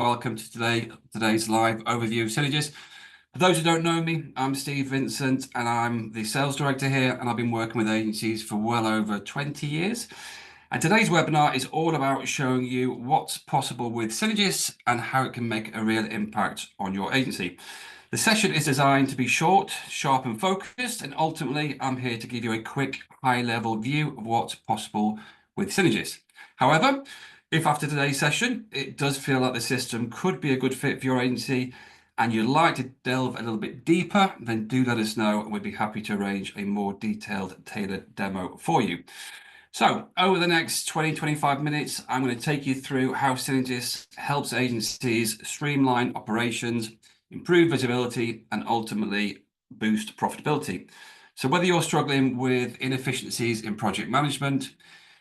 Welcome to today's live overview of Synergist. For those who don't know me, I'm Steve Vincent and I'm the sales director here, and I've been working with agencies for well over 20 years. And today's webinar is all about showing you what's possible with Synergist and how it can make a real impact on your agency. The session is designed to be short, sharp and focused, and ultimately I'm here to give you a quick high-level view of what's possible with Synergist. However, if after today's session it does feel like the system could be a good fit for your agency and you'd like to delve a little bit deeper, then do let us know and we'd be happy to arrange a more detailed, tailored demo for you. So over the next 20-25 minutes, I'm going to take you through how Synergist helps agencies streamline operations, improve visibility, and ultimately boost profitability. So whether you're struggling with inefficiencies in project management,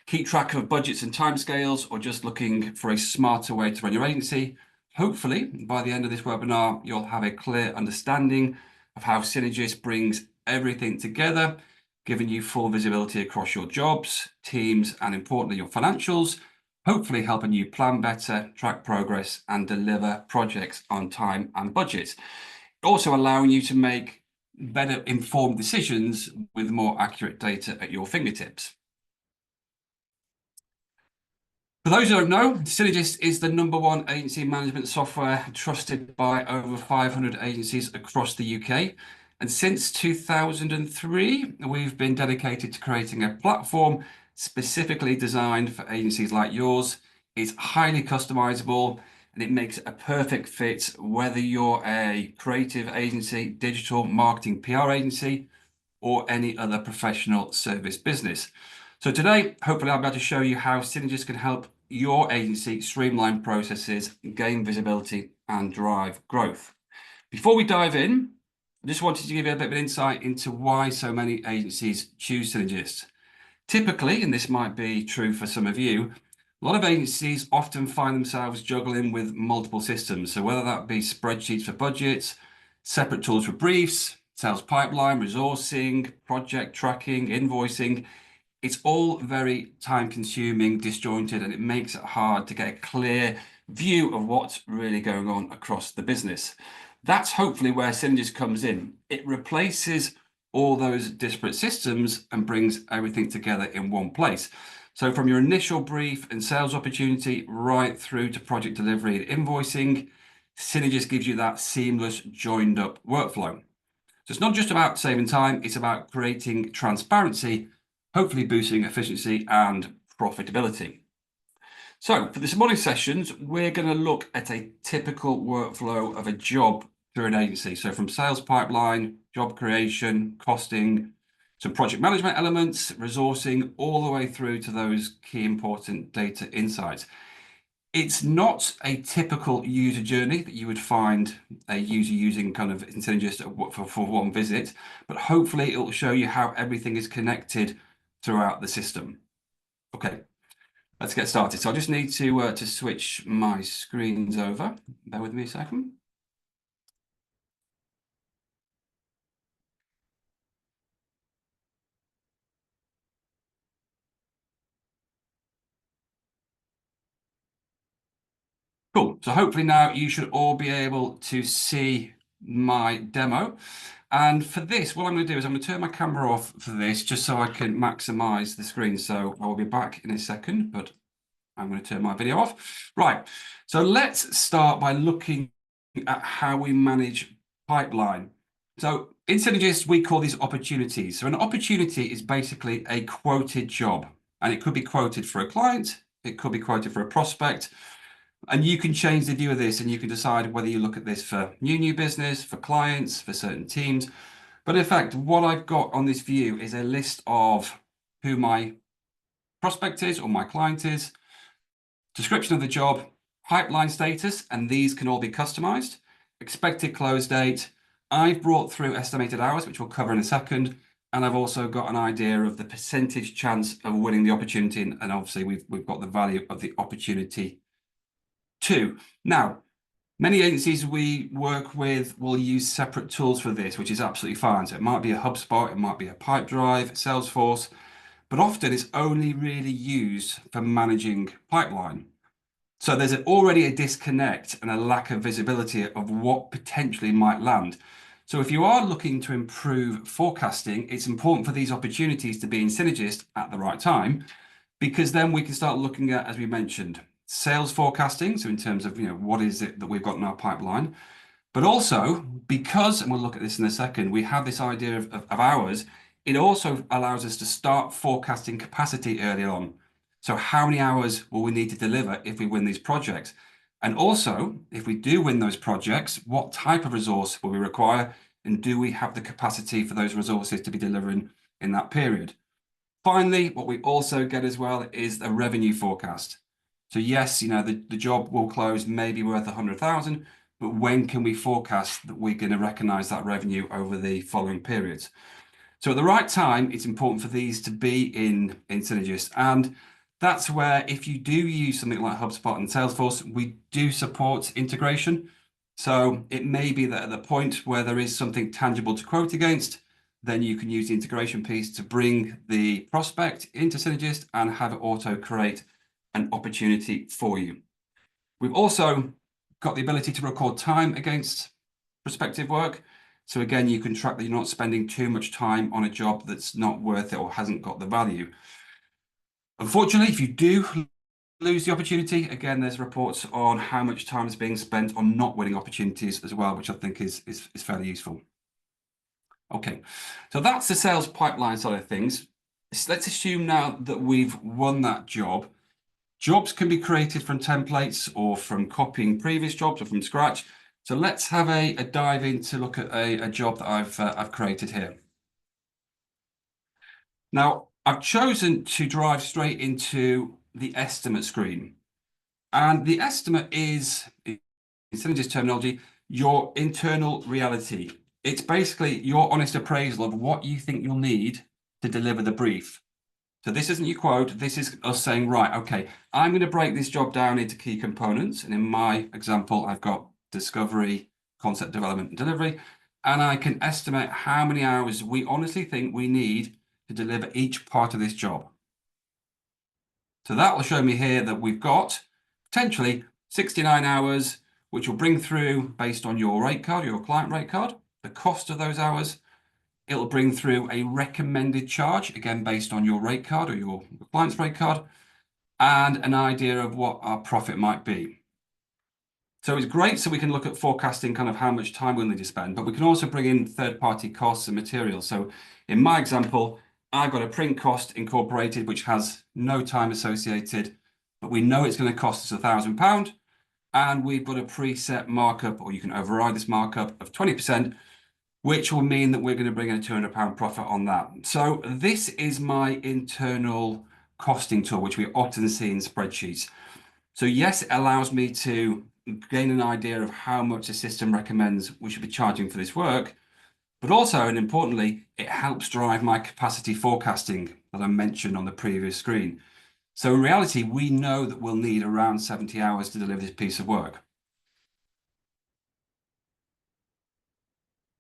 keep track of budgets and timescales, or just looking for a smarter way to run your agency, hopefully by the end of this webinar, you'll have a clear understanding of how Synergist brings everything together, giving you full visibility across your jobs, teams, and importantly, your financials, hopefully helping you plan better, track progress, and deliver projects on time and budget. Also allowing you to make better informed decisions with more accurate data at your fingertips. For those who don't know, Synergist is the #1 agency management software trusted by over 500 agencies across the UK. And since 2003, we've been dedicated to creating a platform specifically designed for agencies like yours. It's highly customizable and it makes it a perfect fit whether you're a creative agency, digital marketing PR agency, or any other professional service business. So today, hopefully I'll be able to show you how Synergist can help your agency streamline processes, gain visibility, and drive growth. Before we dive in, I just wanted to give you a bit of an insight into why so many agencies choose Synergist. Typically, and this might be true for some of you, a lot of agencies often find themselves juggling with multiple systems. So whether that be spreadsheets for budgets, separate tools for briefs, sales pipeline, resourcing, project tracking, invoicing, it's all very time consuming, disjointed, and it makes it hard to get a clear view of what's really going on across the business. That's hopefully where Synergist comes in. It replaces all those disparate systems and brings everything together in one place. So from your initial brief and sales opportunity right through to project delivery and invoicing, Synergist gives you that seamless joined up workflow. So it's not just about saving time, it's about creating transparency, hopefully boosting efficiency and profitability. So for this morning's sessions, we're going to look at a typical workflow of a job through an agency. So from sales pipeline, job creation, costing, some project management elements, resourcing, all the way through to those key important data insights. It's not a typical user journey that you would find a user using kind of Synergist for one visit, but hopefully it will show you how everything is connected throughout the system. Okay, let's get started. So I just need to switch my screens over. Bear with me a second. Cool. So hopefully now you should all be able to see my demo. And for this, what I'm going to do is I'm going to turn my camera off for this just so I can maximize the screen. So I will be back in a second, but I'm going to turn my video off. Right. So let's start by looking at how we manage pipeline. So in Synergist, we call these opportunities. So an opportunity is basically a quoted job, and it could be quoted for a client, it could be quoted for a prospect, and you can change the view of this and you can decide whether you look at this for new business, for clients, for certain teams. But in fact, what I've got on this view is a list of who my prospect is or my client is, description of the job, pipeline status, and these can all be customized, expected close date. I've brought through estimated hours, which we'll cover in a second, and I've also got an idea of the percentage chance of winning the opportunity, and obviously we've got the value of the opportunity too. Now, many agencies we work with will use separate tools for this, which is absolutely fine. So it might be a HubSpot, it might be a Pipedrive, Salesforce, but often it's only really used for managing pipeline. So there's already a disconnect and a lack of visibility of what potentially might land. So if you are looking to improve forecasting, it's important for these opportunities to be in Synergist at the right time, because then we can start looking at, as we mentioned, sales forecasting. So in terms of, what is it that we've got in our pipeline, but also because, and we'll look at this in a second, we have this idea of hours. It also allows us to start forecasting capacity early on. So how many hours will we need to deliver if we win these projects? And also, if we do win those projects, what type of resource will we require? And do we have the capacity for those resources to be delivering in that period? Finally, what we also get as well is a revenue forecast. So yes, the job will close maybe worth 100,000, but when can we forecast that we're going to recognize that revenue over the following periods? So at the right time, it's important for these to be in Synergist. And that's where, if you do use something like HubSpot and Salesforce, we do support integration. So it may be that at the point where there is something tangible to quote against, then you can use the integration piece to bring the prospect into Synergist and have it auto create an opportunity for you. We've also got the ability to record time against prospective work. So again, you can track that you're not spending too much time on a job that's not worth it or hasn't got the value. Unfortunately, if you do lose the opportunity, again, there's reports on how much time is being spent on not winning opportunities as well, which I think is fairly useful. Okay, so that's the sales pipeline side of things. Let's assume now that we've won that job. Jobs can be created from templates or from copying previous jobs or from scratch. So let's have a dive in to look at a job that I've created here. Now, I've chosen to drive straight into the estimate screen. And the estimate is, in Synergist terminology, your internal reality. It's basically your honest appraisal of what you think you'll need to deliver the brief. So this isn't your quote, this is us saying, right, okay, I'm going to break this job down into key components. And in my example, I've got discovery, concept development, and delivery. And I can estimate how many hours we honestly think we need to deliver each part of this job. So that will show me here that we've got potentially 69 hours, which will bring through, based on your rate card, your client rate card, the cost of those hours. It'll bring through a recommended charge, again, based on your rate card or your client's rate card, and an idea of what our profit might be. So it's great, so we can look at forecasting kind of how much time we'll need to spend, but we can also bring in third-party costs and materials. So in my example, I've got a print cost incorporated, which has no time associated, but we know it's going to cost us £1,000, and we've got a preset markup, or you can override this markup of 20%, which will mean that we're going to bring in a £200 profit on that. So this is my internal costing tool, which we often see in spreadsheets. So yes, it allows me to gain an idea of how much the system recommends we should be charging for this work, but also, and importantly, it helps drive my capacity forecasting that I mentioned on the previous screen. So in reality, we know that we'll need around 70 hours to deliver this piece of work.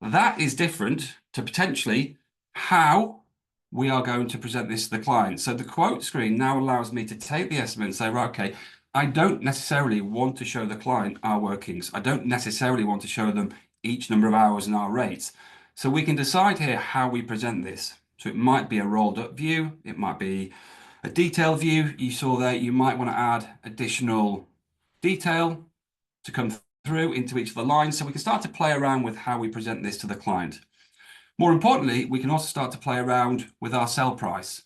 That is different to potentially how we are going to present this to the client. So the quote screen now allows me to take the estimate and say, right, okay, I don't necessarily want to show the client our workings. I don't necessarily want to show them each number of hours and our rates. So we can decide here how we present this. So it might be a rolled up view. It might be a detailed view. You saw there, you might want to add additional detail to come through into each of the lines. So we can start to play around with how we present this to the client. More importantly, we can also start to play around with our sell price.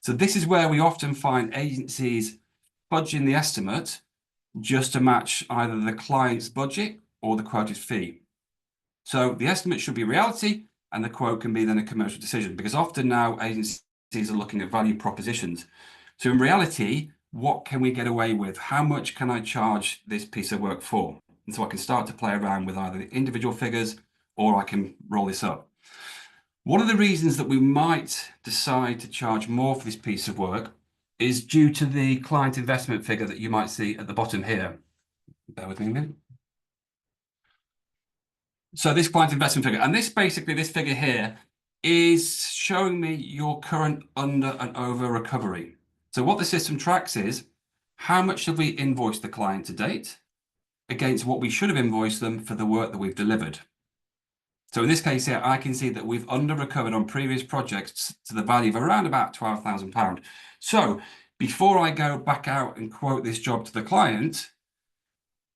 So this is where we often find agencies budging the estimate just to match either the client's budget or the quoted fee. So the estimate should be reality, and the quote can be then a commercial decision, because often now agencies are looking at value propositions. So in reality, what can we get away with? How much can I charge this piece of work for? And so I can start to play around with either the individual figures, or I can roll this up. One of the reasons that we might decide to charge more for this piece of work is due to the client investment figure that you might see at the bottom here. Bear with me a minute. So this client investment figure, and this figure here is showing me your current under and over recovery. So what the system tracks is how much have we invoiced the client to date against what we should have invoiced them for the work that we've delivered. So in this case here, I can see that we've under-recovered on previous projects to the value of around about £12,000. So before I go back out and quote this job to the client,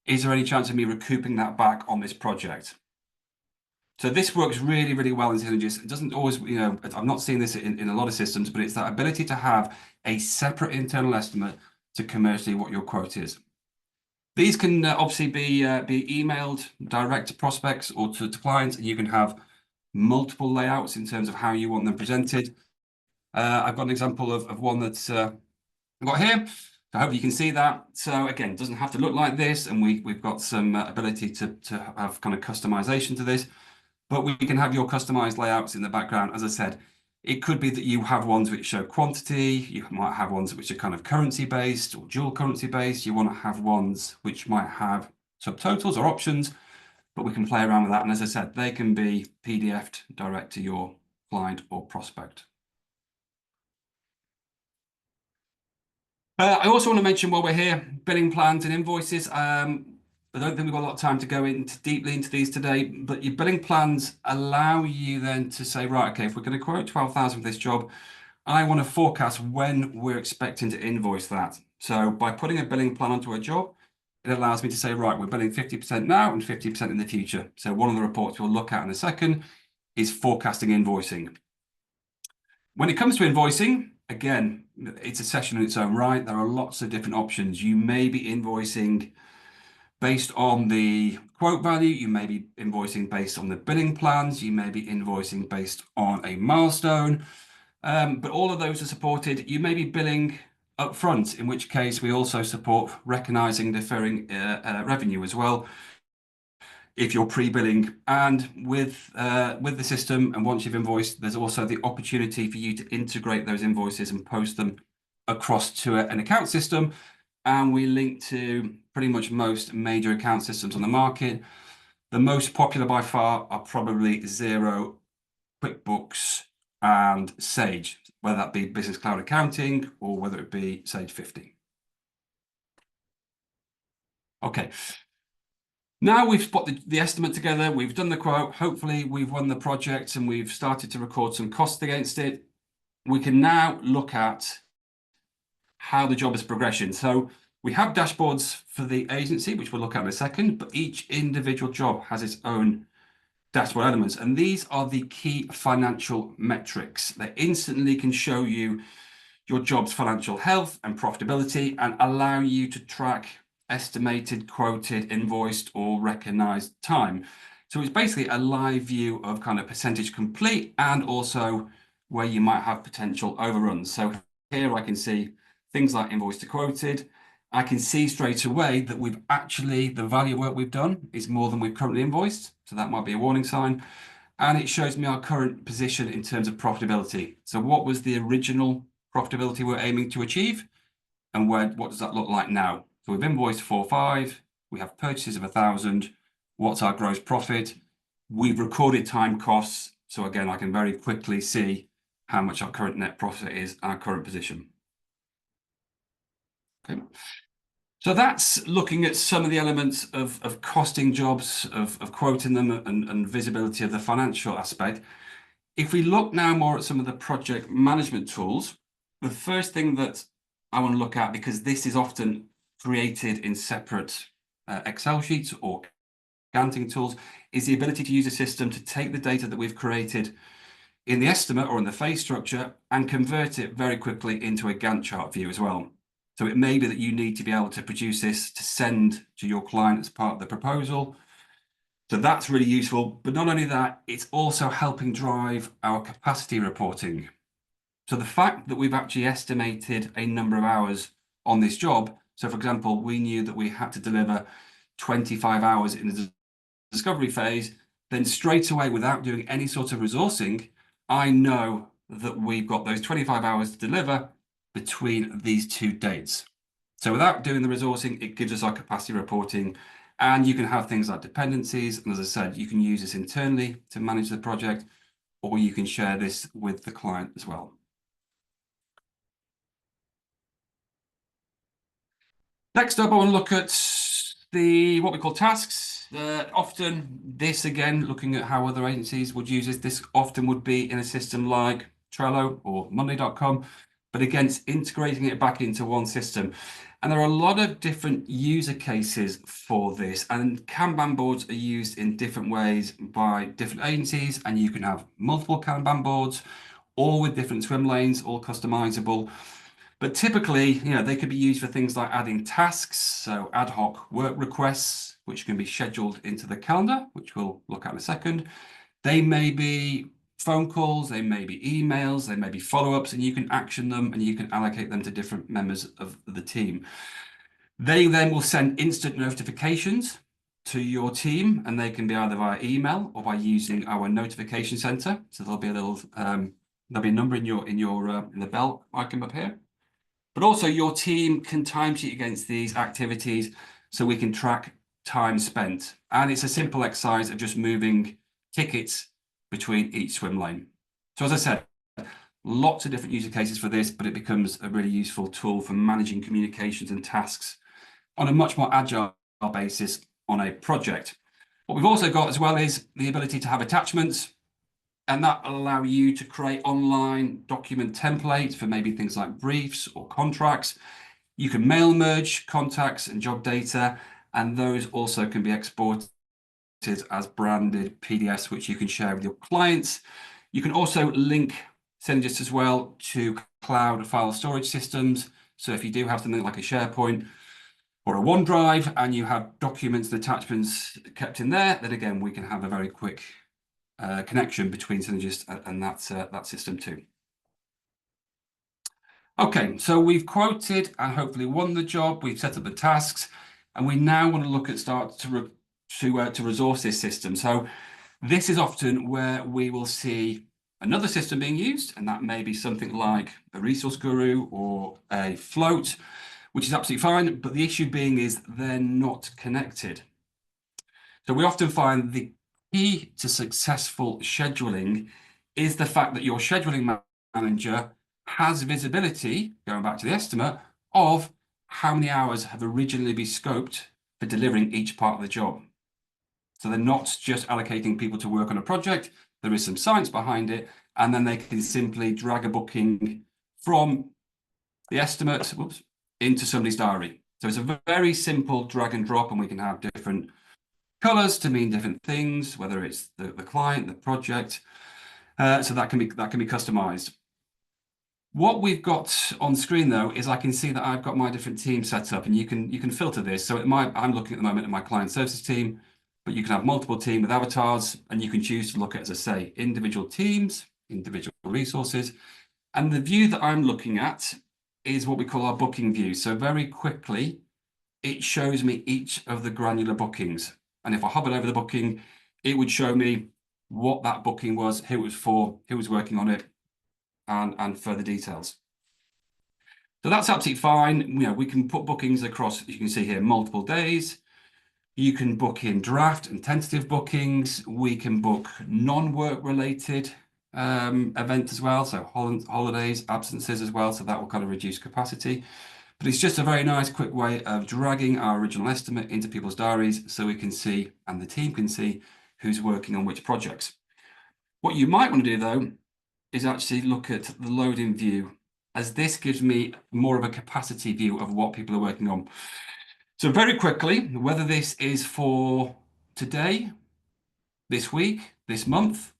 is there any chance of me recouping that back on this project? So this works really, really well in Synergist. It doesn't always, I've not seen this in a lot of systems, but it's that ability to have a separate internal estimate to commercially what your quote is. These can obviously be emailed direct to prospects or to clients, and you can have multiple layouts in terms of how you want them presented. I've got an example of one that's I've got here. I hope you can see that. So again, it doesn't have to look like this, and we've got some ability to have kind of customization to this, but we can have your customized layouts in the background. As I said, it could be that you have ones which show quantity, you might have ones which are kind of currency based or dual currency based. You want to have ones which might have subtotals or options, but we can play around with that. And as I said, they can be PDF'd direct to your client or prospect. I also want to mention while we're here, billing plans and invoices. I don't think we've got a lot of time to go deeply into these today, but your billing plans allow you then to say, right, okay, if we're going to quote 12,000 for this job, I want to forecast when we're expecting to invoice that. So by putting a billing plan onto a job, it allows me to say, right, we're billing 50% now and 50% in the future. So one of the reports we'll look at in a second is forecasting invoicing. When it comes to invoicing, again, it's a session in its own right. There are lots of different options. You may be invoicing based on the quote value. You may be invoicing based on the billing plans. You may be invoicing based on a milestone. But all of those are supported. You may be billing upfront, in which case we also support recognizing deferring revenue as well, if you're pre-billing. And with the system, and once you've invoiced, there's also the opportunity for you to integrate those invoices and post them across to an account system. And we link to pretty much most major account systems on the market. The most popular by far are probably Xero, QuickBooks, and Sage, whether that be Business Cloud Accounting or whether it be Sage 50. Okay. Now we've put the estimate together, we've done the quote, hopefully we've won the project and we've started to record some costs against it. We can now look at how the job is progressing. So we have dashboards for the agency, which we'll look at in a second, but each individual job has its own dashboard elements. And these are the key financial metrics that instantly can show you your job's financial health and profitability and allow you to track estimated, quoted, invoiced, or recognized time. So it's basically a live view of kind of percentage complete and also where you might have potential overruns. So here I can see things like invoice to quoted. I can see straight away that the value of work we've done is more than we've currently invoiced. So that might be a warning sign. And it shows me our current position in terms of profitability. So what was the original profitability we're aiming to achieve? And what does that look like now? So we've invoiced 4,500, we have purchases of 1,000. What's our gross profit? We've recorded time costs. So again, I can very quickly see how much our current net profit is, our current position. Okay. So that's looking at some of the elements of costing jobs, of quoting them and visibility of the financial aspect. If we look now more at some of the project management tools, the first thing that I want to look at, because this is often created in separate Excel sheets or accounting tools, is the ability to use a system to take the data that we've created in the estimate or in the phase structure and convert it very quickly into a Gantt chart view as well. So it may be that you need to be able to produce this to send to your client as part of the proposal. So that's really useful. But not only that, it's also helping drive our capacity reporting. So the fact that we've actually estimated a number of hours on this job. So for example, we knew that we had to deliver 25 hours in the discovery phase, then straight away, without doing any sort of resourcing, I know that we've got those 25 hours to deliver between these two dates. So without doing the resourcing, it gives us our capacity reporting, and you can have things like dependencies. And as I said, you can use this internally to manage the project, or you can share this with the client as well. Next up, I want to look at what we call tasks. Often this, again, looking at how other agencies would use this often would be in a system like Trello or Monday.com, but again, it's integrating it back into one system. And there are a lot of different user cases for this, and Kanban boards are used in different ways by different agencies, and you can have multiple Kanban boards, all with different swim lanes, all customizable. But typically, they could be used for things like adding tasks, so ad hoc work requests, which can be scheduled into the calendar, which we'll look at in a second. They may be phone calls, they may be emails, they may be follow-ups, and you can action them and you can allocate them to different members of the team. They then will send instant notifications to your team, and they can be either via email or by using our notification center. So there'll be a little there'll be a number in the bell icon up here. But also your team can timesheet against these activities so we can track time spent. And it's a simple exercise of just moving tickets between each swim lane. So as I said, lots of different user cases for this, but it becomes a really useful tool for managing communications and tasks on a much more agile basis on a project. What we've also got as well is the ability to have attachments, and that will allow you to create online document templates for maybe things like briefs or contracts. You can mail merge contacts and job data, and those also can be exported as branded PDFs, which you can share with your clients. You can also link Synergist as well to cloud file storage systems. So if you do have something like a SharePoint or a OneDrive and you have documents and attachments kept in there, then again, we can have a very quick connection between Synergist and that system too. Okay, so we've quoted and hopefully won the job. We've set up the tasks, and we now want to look at start to resource this system. So this is often where we will see another system being used, and that may be something like a resource guru or a float, which is absolutely fine. But the issue being is they're not connected. So we often find the key to successful scheduling is the fact that your scheduling manager has visibility, going back to the estimate, of how many hours have originally been scoped for delivering each part of the job. So they're not just allocating people to work on a project, there is some science behind it, and then they can simply drag a booking from the estimate into somebody's diary. So it's a very simple drag and drop, and we can have different colors to mean different things, whether it's the client, the project. So that can be customized. What we've got on screen though is I can see that I've got my different teams set up, and you can filter this. So I'm looking at the moment at my client services team, but you can have multiple teams with avatars, and you can choose to look at, as I say, individual teams, individual resources. And the view that I'm looking at is what we call our booking view. So very quickly, it shows me each of the granular bookings. And if I hovered over the booking, it would show me what that booking was, who it was for, who was working on it, and further details. So that's absolutely fine. We can put bookings across, as you can see here, multiple days. You can book in draft and tentative bookings. We can book non-work related events as well. So holidays, absences as well. So that will kind of reduce capacity. But it's just a very nice, quick way of dragging our original estimate into people's diaries so we can see, and the team can see, who's working on which projects. What you might want to do, though, is actually look at the loading view, as this gives me more of a capacity view of what people are working on. So very quickly, whether this is for today, this week, this month,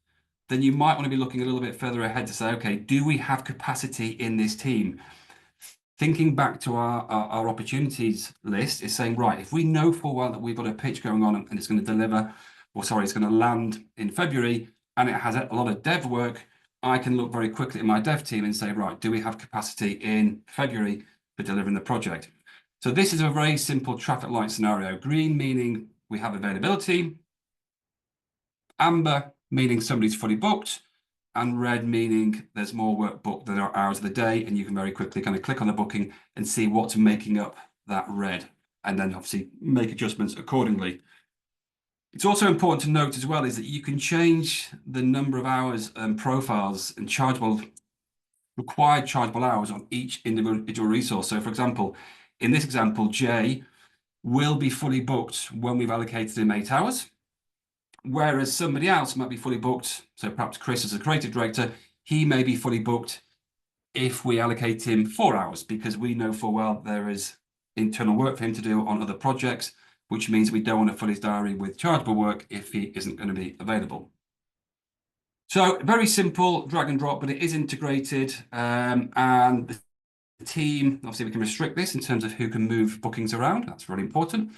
then you might want to be looking a little bit further ahead to say, okay, do we have capacity in this team? Thinking back to our opportunities list is saying, right, if we know full well that we've got a pitch going on and it's going to deliver, it's going to land in February, and it has a lot of dev work, I can look very quickly at my dev team and say, right, do we have capacity in February for delivering the project? So this is a very simple traffic light scenario. Green meaning we have availability, amber meaning somebody's fully booked, and red meaning there's more work booked than our hours of the day, and you can very quickly kind of click on the booking and see what's making up that red, and then obviously make adjustments accordingly. It's also important to note as well is that you can change the number of hours and profiles and required chargeable hours on each individual resource. So for example, in this example, Jay will be fully booked when we've allocated him 8 hours, whereas somebody else might be fully booked. So perhaps Chris, as a creative director, he may be fully booked if we allocate him 4 hours, because we know full well there is internal work for him to do on other projects, which means we don't want to fill his diary with chargeable work if he isn't going to be available. So very simple drag and drop, but it is integrated, and the team, obviously we can restrict this in terms of who can move bookings around. That's really important.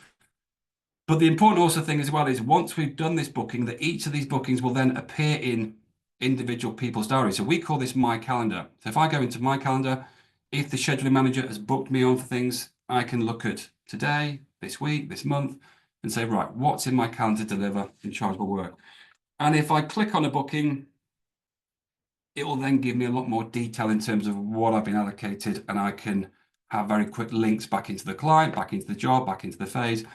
But the important also thing as well is once we've done this booking, that each of these bookings will then appear in individual people's diaries. So we call this my calendar. So if I go into my calendar, if the scheduling manager has booked me on for things, I can look at today, this week, this month, and say, right, what's in my calendar to deliver in chargeable work? And if I click on a booking, it will then give me a lot more detail in terms of what I've been allocated, and I can have very quick links back into the client, back into the job, back into the phase.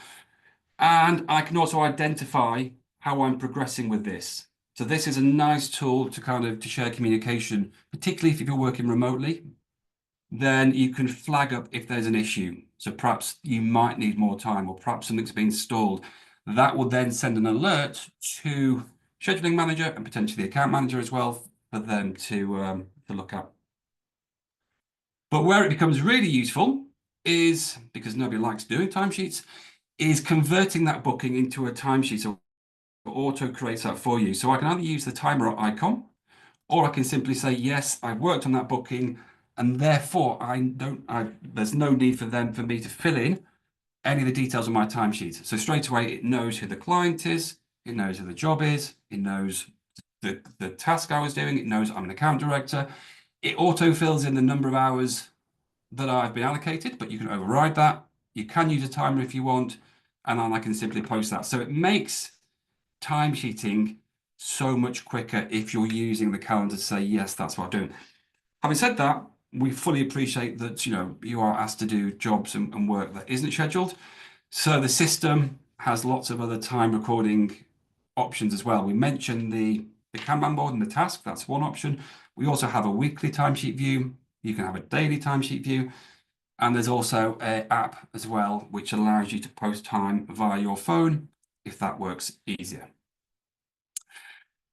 And I can also identify how I'm progressing with this. So this is a nice tool to to share communication, particularly if you're working remotely. Then you can flag up if there's an issue. So perhaps you might need more time, or perhaps something's been stalled. That will then send an alert to scheduling manager and potentially the account manager as well for them to look at. But where it becomes really useful is, because nobody likes doing timesheets, is converting that booking into a timesheet. So auto creates that for you. So I can either use the timer icon, or I can simply say, yes, I've worked on that booking, and therefore there's no need for me to fill in any of the details on my timesheet. So straight away, it knows who the client is, it knows who the job is, it knows the task I was doing, it knows I'm an account director. It auto fills in the number of hours that I've been allocated, but you can override that. You can use a timer if you want, and then I can simply post that. So it makes timesheeting so much quicker if you're using the calendar to say, yes, that's what I'm doing. Having said that, we fully appreciate that you are asked to do jobs and work that isn't scheduled. So the system has lots of other time recording options as well. We mentioned the Kanban board and the task. That's one option. We also have a weekly timesheet view. You can have a daily timesheet view. And there's also an app as well, which allows you to post time via your phone if that works easier.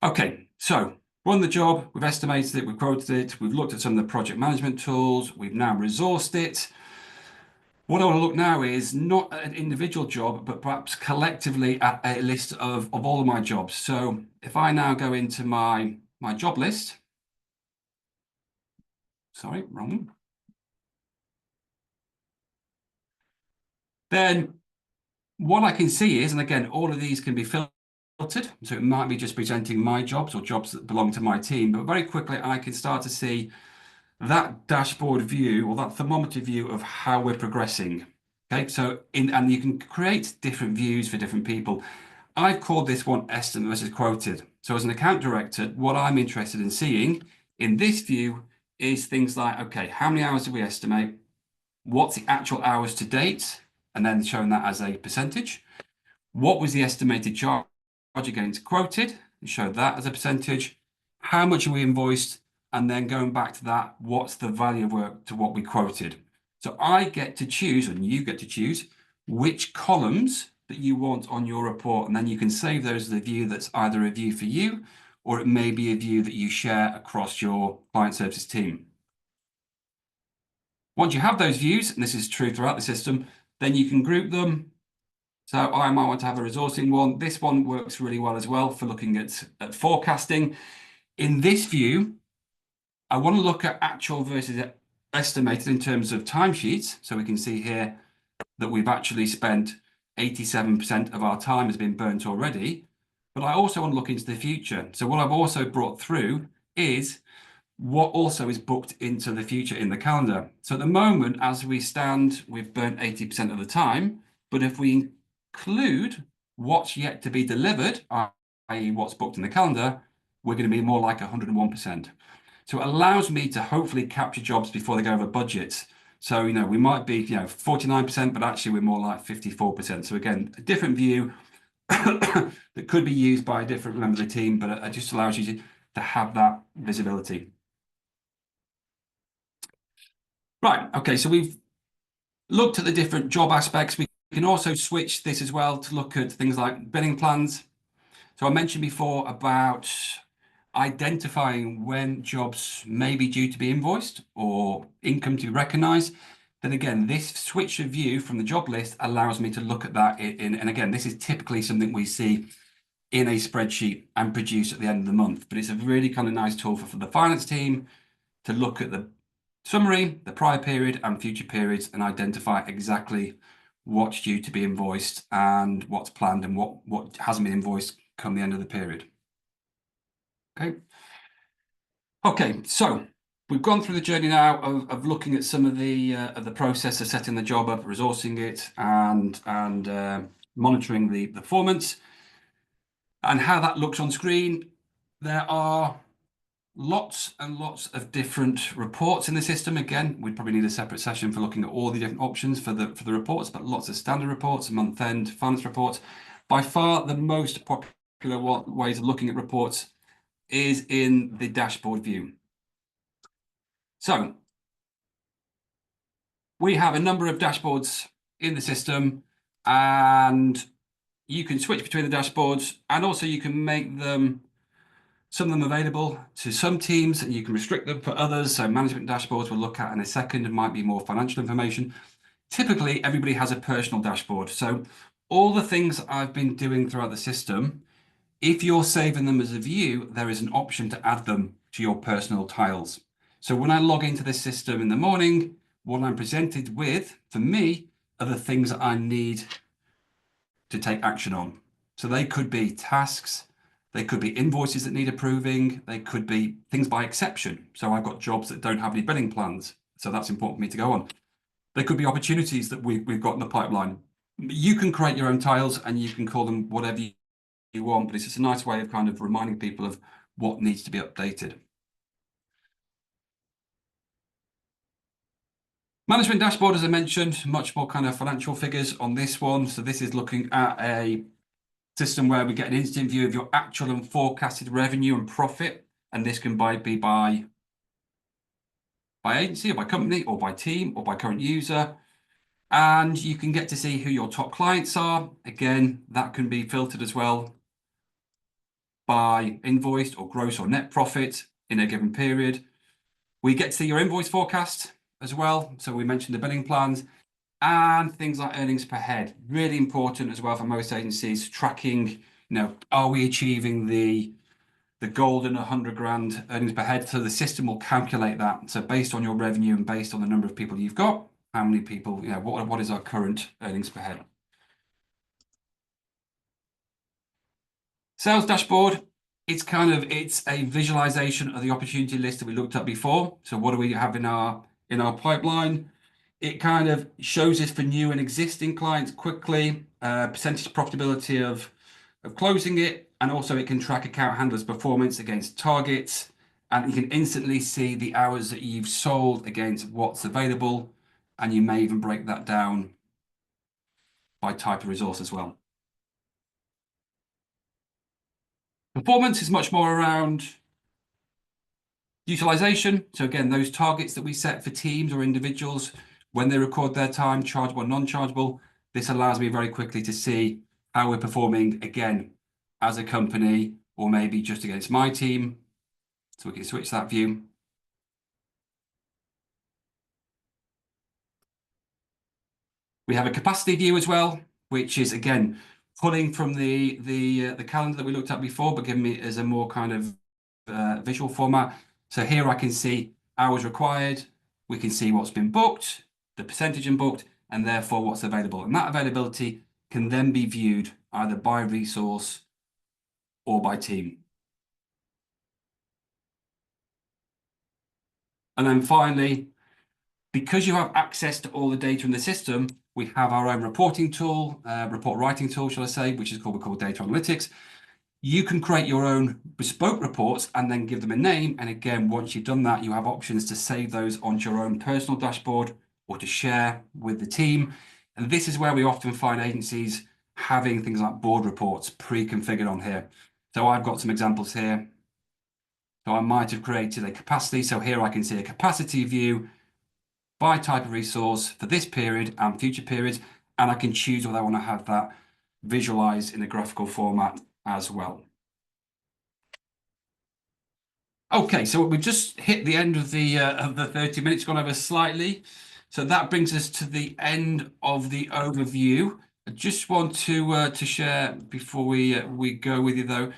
Okay, so run the job, we've estimated it, we've quoted it, we've looked at some of the project management tools, we've now resourced it. What I want to look now is not at an individual job, but perhaps collectively at a list of all of my jobs. So if I now go into my job list, sorry, wrong one. Then what I can see is, and again, all of these can be filtered, so it might be just presenting my jobs or jobs that belong to my team, but very quickly I can start to see that dashboard view or that thermometer view of how we're progressing. Okay, so and you can create different views for different people. I've called this one estimate versus quoted. So as an account director, what I'm interested in seeing in this view is things like, okay, how many hours do we estimate? What's the actual hours to date? And then showing that as a percentage. What was the estimated charge against quoted? And show that as a percentage. How much are we invoiced? And then going back to that, what's the value of work to what we quoted? So I get to choose, and you get to choose, which columns that you want on your report. And then you can save those as a view that's either a view for you, or it may be a view that you share across your client services team. Once you have those views, and this is true throughout the system, then you can group them. So I might want to have a resourcing one. This one works really well as well for looking at forecasting. In this view, I want to look at actual versus estimated in terms of timesheets. So we can see here that we've actually spent 87% of our time has been burnt already. But I also want to look into the future. So what I've also brought through is what also is booked into the future in the calendar. So at the moment, as we stand, we've burnt 80% of the time. But if we include what's yet to be delivered, i.e. what's booked in the calendar, we're going to be more like 101%. So it allows me to hopefully capture jobs before they go over budgets. So, we might be, 49%, but actually we're more like 54%. So again, a different view that could be used by a different member of the team, but it just allows you to have that visibility. Right, okay, so we've Looked at the different job aspects. We can also switch this as well to look at things like billing plans. So I mentioned before about identifying when jobs may be due to be invoiced or income to be recognized. Then again, this switch of view from the job list allows me to look at that and again, this is typically something we see in a spreadsheet and produce at the end of the month. But it's a really kind of nice tool for the finance team to look at the summary, the prior period and future periods and identify exactly what's due to be invoiced and what's planned and what hasn't been invoiced come the end of the period. Okay. Okay, so we've gone through the journey now of looking at some of the process of setting the job up, resourcing it, and monitoring the performance and how that looks on screen. There are lots and lots of different reports in the system. Again, we'd probably need a separate session for looking at all the different options for the reports, but lots of standard reports, month-end finance reports. By far, the most popular ways of looking at reports is in the dashboard view. So we have a number of dashboards in the system, and you can switch between the dashboards, and also you can make them some of them available to some teams and you can restrict them for others. So management dashboards we'll look at in a second. It might be more financial information. Typically, everybody has a personal dashboard. So all the things I've been doing throughout the system, if you're saving them as a view, there is an option to add them to your personal tiles. So when I log into this system in the morning, what I'm presented with, for me, are the things that I need to take action on. So they could be tasks, they could be invoices that need approving, they could be things by exception. So I've got jobs that don't have any billing plans, so that's important for me to go on. There could be opportunities that we've got in the pipeline. You can create your own tiles and you can call them whatever you want, but it's just a nice way of kind of reminding people of what needs to be updated. Management dashboard, as I mentioned, much more kind of financial figures on this one. So this is looking at a system where we get an instant view of your actual and forecasted revenue and profit. And this can be by agency or by company or by team or by current user. And you can get to see who your top clients are. Again, that can be filtered as well by invoiced or gross or net profit in a given period. We get to see your invoice forecast as well. So we mentioned the billing plans and things like earnings per head. Really important as well for most agencies, tracking, are we achieving the golden 100 grand earnings per head? So the system will calculate that. So based on your revenue and based on the number of people you've got, how many people, what is our current earnings per head? Sales dashboard, it's a visualization of the opportunity list that we looked at before. So what do we have in our pipeline? It kind of shows us for new and existing clients quickly, percentage profitability of closing it, and also it can track account handlers' performance against targets, and you can instantly see the hours that you've sold against what's available, and you may even break that down by type of resource as well. Performance is much more around utilization. So again, those targets that we set for teams or individuals when they record their time, chargeable and non-chargeable, this allows me very quickly to see how we're performing again as a company or maybe just against my team. So we can switch that view. We have a capacity view as well, which is again pulling from the calendar that we looked at before, but giving me as a more kind of visual format. So here I can see hours required. We can see what's been booked, the percentage in booked, and therefore what's available. And that availability can then be viewed either by resource or by team. And then finally, because you have access to all the data in the system, we have our own reporting tool, report writing tool, shall I say, which is called data analytics. You can create your own bespoke reports and then give them a name. And again, once you've done that, you have options to save those onto your own personal dashboard or to share with the team. And this is where we often find agencies having things like board reports pre-configured on here. So I've got some examples here. So I might have created a capacity. So here I can see a capacity view. by type of resource for this period and future periods, and I can choose whether I want to have that visualized in a graphical format as well. Okay, so we've just hit the end of the 30 minutes, gone over slightly. So that brings us to the end of the overview. I just want to share before we go with you though,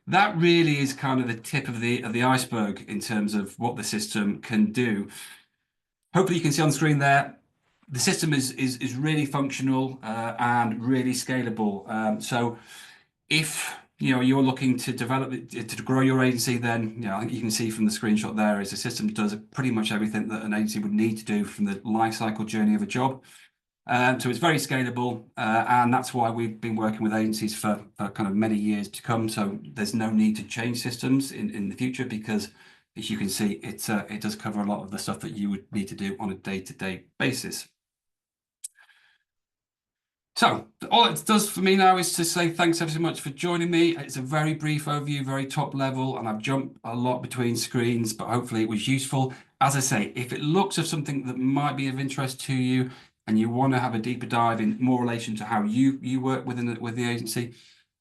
that really is kind of the tip of the iceberg in terms of what the system can do. Hopefully you can see on the screen there, the system is really functional and really scalable. So if you're looking to develop it to grow your agency, then I think you can see from the screenshot there is the system does pretty much everything that an agency would need to do from the life cycle journey of a job. So it's very scalable, and that's why we've been working with agencies for kind of many years to come. So there's no need to change systems in the future because, as you can see, it does cover a lot of the stuff that you would need to do on a day-to-day basis. So all it does for me now is to say thanks ever so much for joining me. It's a very brief overview, very top level, and I've jumped a lot between screens, but hopefully it was useful. As I say, if it looks of something that might be of interest to you and you want to have a deeper dive in more relation to how you work with the agency,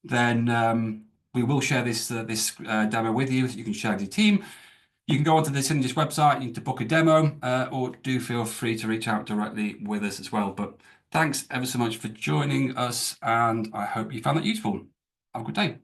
then we will share this demo with you. You can share with your team. You can go onto the Synergist website, you can book a demo, or do feel free to reach out directly with us as well. But thanks ever so much for joining us, and I hope you found that useful. Have a good day.